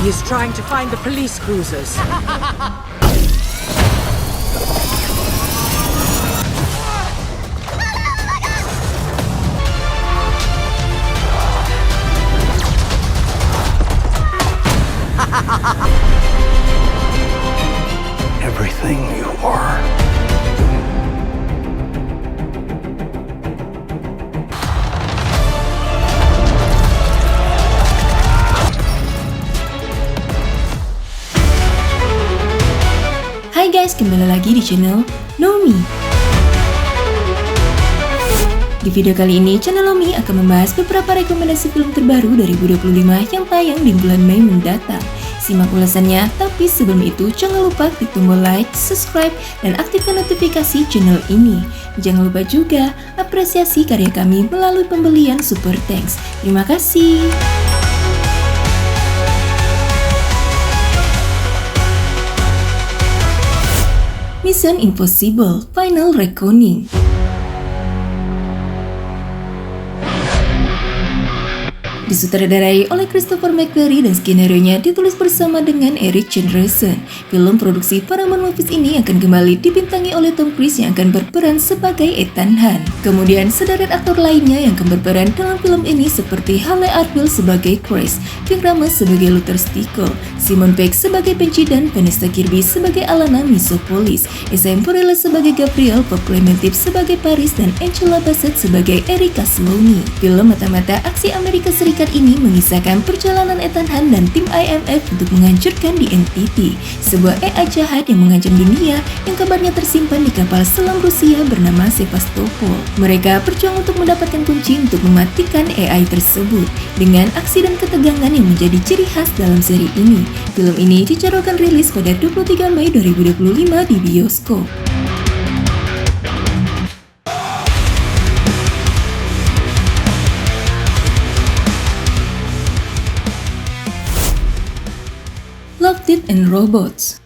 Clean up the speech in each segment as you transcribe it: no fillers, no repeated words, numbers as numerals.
He is trying to find the police cruisers. Everything you are. Hai guys, kembali lagi di channel Nomi. Di video kali ini, channel Nomi akan membahas beberapa rekomendasi film terbaru 2025 yang tayang di bulan Mei mendatang. Simak ulasannya, tapi sebelum itu jangan lupa klik tombol like, subscribe, dan aktifkan notifikasi channel ini. Jangan lupa juga apresiasi karya kami melalui pembelian Super Thanks. Terima kasih. Mission Impossible Final Reckoning. Disutradarai oleh Christopher McQuarrie dan skenario-nya ditulis bersama dengan Eric Chandrasen. Film produksi Paramount Movies ini akan kembali dibintangi oleh Tom Cruise yang akan berperan sebagai Ethan Hunt. Kemudian sederet aktor lainnya yang akan berperan dalam film ini seperti Halle Atwell sebagai Chris, Ving Rhames sebagai Luther Stickle, Simon Pegg sebagai Benji dan Vanessa Kirby sebagai Alana Misopolis, Sam Porello sebagai Gabriel, Bob Clementine sebagai Paris, dan Angela Bassett sebagai Erika Sloane. Film mata-mata aksi Amerika Serikat ini mengisahkan perjalanan Ethan Hunt dan tim IMF untuk menghancurkan The Entity, sebuah AI jahat yang mengancam dunia yang kabarnya tersimpan di kapal selam Rusia bernama Sevastopol. Mereka berjuang untuk mendapatkan kunci untuk mematikan AI tersebut dengan aksi dan ketegangan yang menjadi ciri khas dalam seri ini. Film ini dijadwalkan rilis pada 23 Mei 2025 di bioskop. Love, Death and Robots.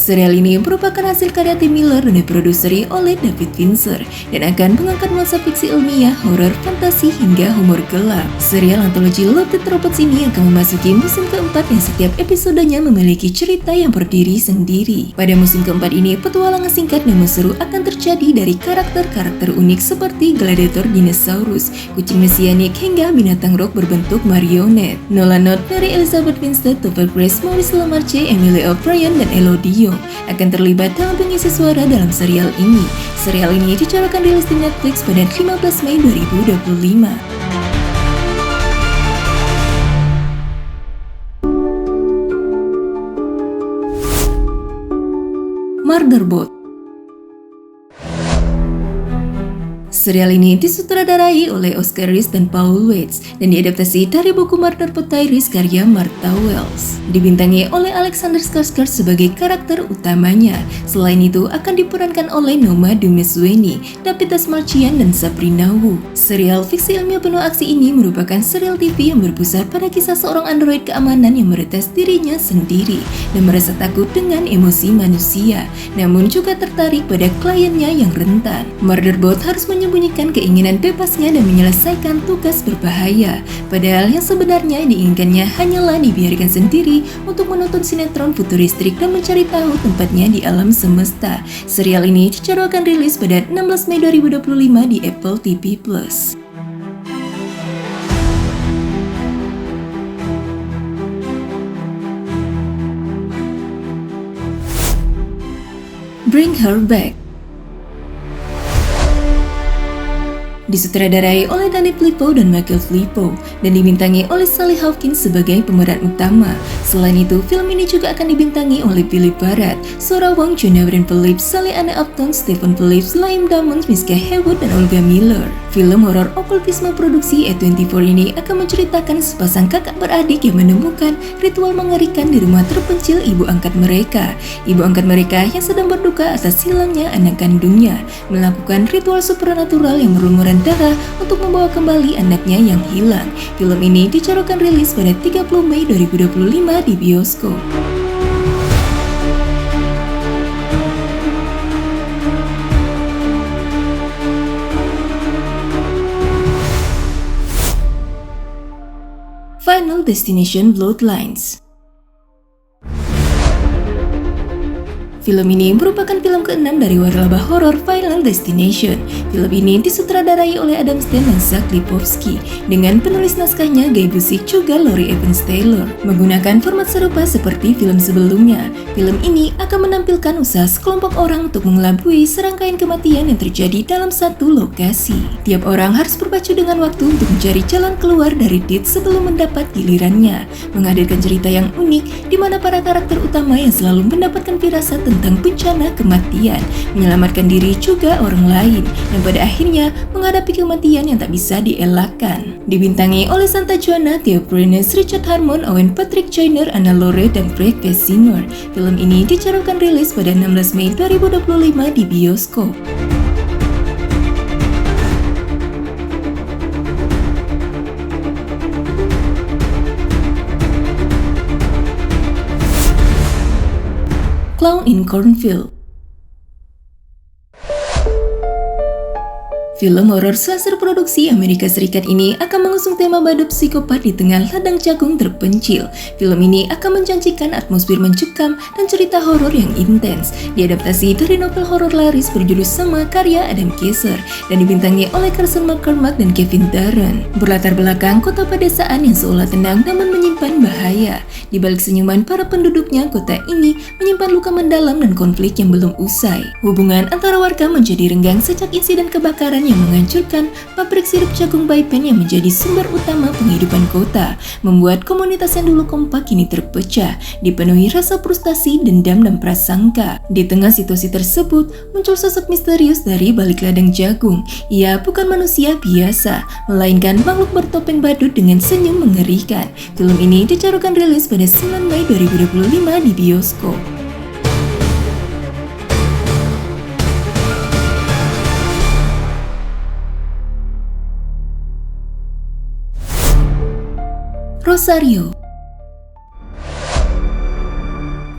Serial ini merupakan hasil karya Tim Miller dan diproduseri oleh David Fincher dan akan mengangkat nuansa fiksi ilmiah, horor, fantasi, hingga humor gelap. Serial antologi Love, Death, Robots ini akan memasuki musim keempat yang setiap episodenya memiliki cerita yang berdiri sendiri. Pada musim keempat ini, petualangan singkat namun seru akan terjadi dari karakter-karakter unik seperti gladiator dinosaurus, kucing mesianik, hingga binatang rock berbentuk marionet. Nola North, Mary Elizabeth Winstead, Topher Grace, Maurice LaMarche, Emily O'Brien, dan Elodie Yung akan terlibat dalam pengisi suara dalam serial ini. Serial ini dijadwalkan rilis di Netflix pada 15 Mei 2025. Murderbot. Serial ini disutradarai oleh Oscar Reese dan Paul Weitz dan diadaptasi dari buku Murderbot Diaries karya Martha Wells. Dibintangi oleh Alexander Skarsgård sebagai karakter utamanya. Selain itu akan diperankan oleh Noma Dumezweni, David Dastmalchian, dan Sabrina Wu. Serial fiksi ilmiah penuh aksi ini merupakan serial TV yang berpusat pada kisah seorang android keamanan yang meretas dirinya sendiri dan merasa takut dengan emosi manusia, namun juga tertarik pada kliennya yang rentan. Murderbot harus menyembunyikan keinginan bebasnya dan menyelesaikan tugas berbahaya. Padahal yang sebenarnya diinginkannya hanyalah dibiarkan sendiri untuk menonton sinetron futuristik dan mencari tahu tempatnya di alam semesta. Serial ini dijadwalkan rilis pada 16 Mei 2025 di Apple TV+. Bring Her Back. Disutradarai oleh Danny Filippo dan Michael Filippo dan dibintangi oleh Sally Hawkins sebagai pemeran utama. Selain itu, film ini juga akan dibintangi oleh Billy Barrett, Sora Wong, Jonah Bryan Phillips, Sally Ann Upton, Stephen Phillips, Liam Damon, Miska Haywood, dan Olga Miller. Film horor okultisme produksi A24 ini akan menceritakan sepasang kakak beradik yang menemukan ritual mengerikan di rumah terpencil ibu angkat mereka. Ibu angkat mereka yang sedang berduka atas hilangnya anak kandungnya melakukan ritual supernatural yang berlumuran darah untuk membawa kembali anaknya yang hilang. Film ini dijadwalkan rilis pada 30 Mei 2025 di bioskop. Final Destination Bloodlines. Film ini merupakan film ke-6 dari waralaba horor Final Destination. Film ini disutradarai oleh Adam Stan dan Zach Lipovsky dengan penulis naskahnya Guy Busick juga Laurie Evans Taylor. Menggunakan format serupa seperti film sebelumnya, film ini akan menampilkan usaha sekelompok orang untuk mengelabui serangkaian kematian yang terjadi dalam satu lokasi. Tiap orang harus berpacu dengan waktu untuk mencari jalan keluar dari dead sebelum mendapat gilirannya, menghadirkan cerita yang unik di mana para karakter utama yang selalu mendapatkan firasat tentang bencana kematian, menyelamatkan diri juga orang lain, yang pada akhirnya menghadapi kematian yang tak bisa dielakkan. Dibintangi oleh Santa Joanna, Theo Brenes, Richard Harmon, Owen Patrick Joyner, Anna Lore, dan Craig Basinger. Film ini dicatatkan rilis pada 16 Mei 2025 di bioskop. Clown in Cornfield. Film horor slasher produksi Amerika Serikat ini akan mengusung tema badut psikopat di tengah ladang jagung terpencil. Film ini akan menjanjikan atmosfer mencekam dan cerita horor yang intens. Diadaptasi dari novel horor laris berjudul sama karya Adam Kessler dan dibintangi oleh Carson McCormack dan Kevin Darren. Berlatar belakang kota pedesaan yang seolah tenang namun menyimpan bahaya. Di balik senyuman para penduduknya, kota ini menyimpan luka mendalam dan konflik yang belum usai. Hubungan antara warga menjadi renggang sejak insiden kebakaran yang menghancurkan pabrik sirup jagung Bay-Pen yang menjadi sumber utama penghidupan kota, membuat komunitas yang dulu kompak kini terpecah, dipenuhi rasa frustasi, dendam, dan prasangka. Di tengah situasi tersebut, muncul sosok misterius dari balik ladang jagung. Ia bukan manusia biasa, melainkan makhluk bertopeng badut dengan senyum mengerikan. Film ini dicatatkan rilis pada 9 Mei 2025 di bioskop. Rosario.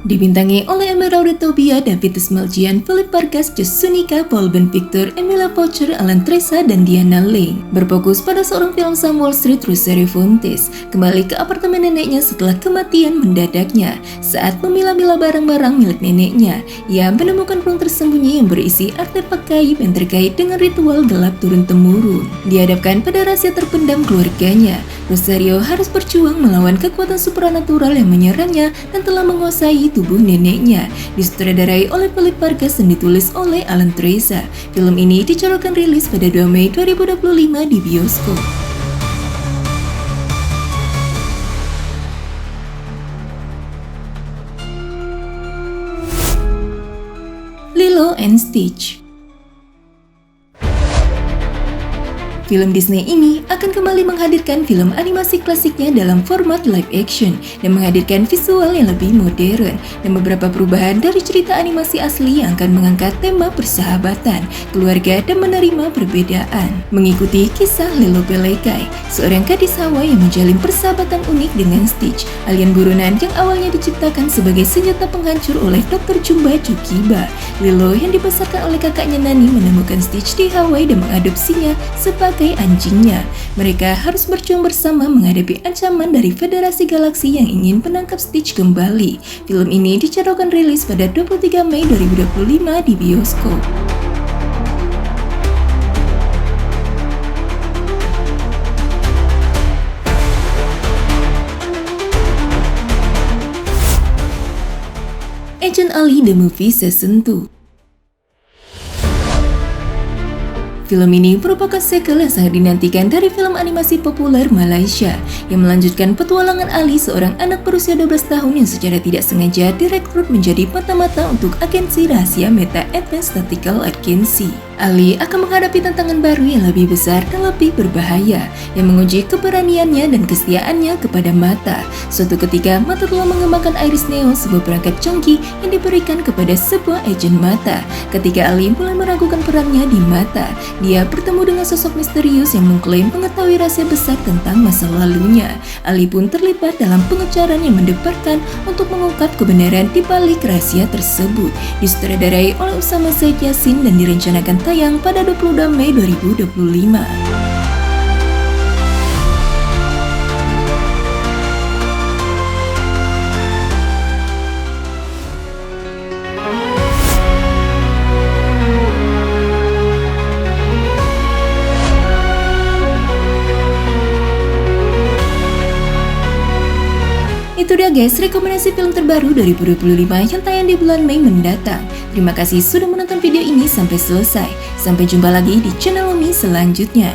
Dibintangi oleh Emeraude Tobia, David Smaljian, Philip Vargas, Josh Sunika, Paul Ben Victor, Emilia Voucher, Alan Tresa, dan Diana Lane. Berfokus pada seorang film Sam Wall Street, Rosario Fontes kembali ke apartemen neneknya setelah kematian mendadaknya. Saat memilah-milah barang-barang milik neneknya, ia menemukan ruang tersembunyi yang berisi artefak gaib yang terkait dengan ritual gelap turun-temurun. Dihadapkan pada rahasia terpendam keluarganya, Rosario harus berjuang melawan kekuatan supranatural yang menyerangnya dan telah menguasai tubuh neneknya. Disutradarai oleh Philip Vargas dan ditulis oleh Alan Tresa. Film ini dicatatkan rilis pada 2 Mei 2025 di bioskop. Lilo and Stitch. Film Disney ini akan kembali menghadirkan film animasi klasiknya dalam format live action dan menghadirkan visual yang lebih modern dan beberapa perubahan dari cerita animasi asli yang akan mengangkat tema persahabatan, keluarga, dan menerima perbedaan. Mengikuti kisah Lilo Pelekai, seorang gadis Hawaii yang menjalin persahabatan unik dengan Stitch, alien buronan yang awalnya diciptakan sebagai senjata penghancur oleh Dr. Jumba Jukiba. Lilo yang dibesarkan oleh kakaknya Nani menemukan Stitch di Hawaii dan mengadopsinya sebagai anjingnya. Mereka harus berjuang bersama menghadapi ancaman dari Federasi Galaksi yang ingin menangkap Stitch kembali. Film ini dicatatkan rilis pada 23 Mei 2025 di bioskop. Agent Ali The Movie Season 2. Film ini merupakan sequel yang sangat dinantikan dari film animasi populer Malaysia yang melanjutkan petualangan Ali, seorang anak berusia 12 tahun yang secara tidak sengaja direkrut menjadi mata-mata untuk agensi rahasia Meta Advanced Tactical Agency. Ali akan menghadapi tantangan baru yang lebih besar dan lebih berbahaya yang menguji keberaniannya dan kesetiaannya kepada Mata. Suatu ketika, Mata telah mengembangkan Iris Neo, sebuah perangkat canggih yang diberikan kepada sebuah agen Mata. Ketika Ali mulai meragukan perannya di Mata, dia bertemu dengan sosok misterius yang mengklaim mengetahui rahasia besar tentang masa lalunya. Ali pun terlibat dalam pengejaran yang mendebarkan untuk mengungkap kebenaran di balik rahasia tersebut. Disutradarai oleh Usama Said Yassin dan direncanakan tayang pada 22 Mei 2025. inilah guys rekomendasi film terbaru 2025 yang tayang di bulan Mei mendatang. Terima kasih sudah menonton video ini sampai selesai. Sampai jumpa lagi di channel Umi selanjutnya.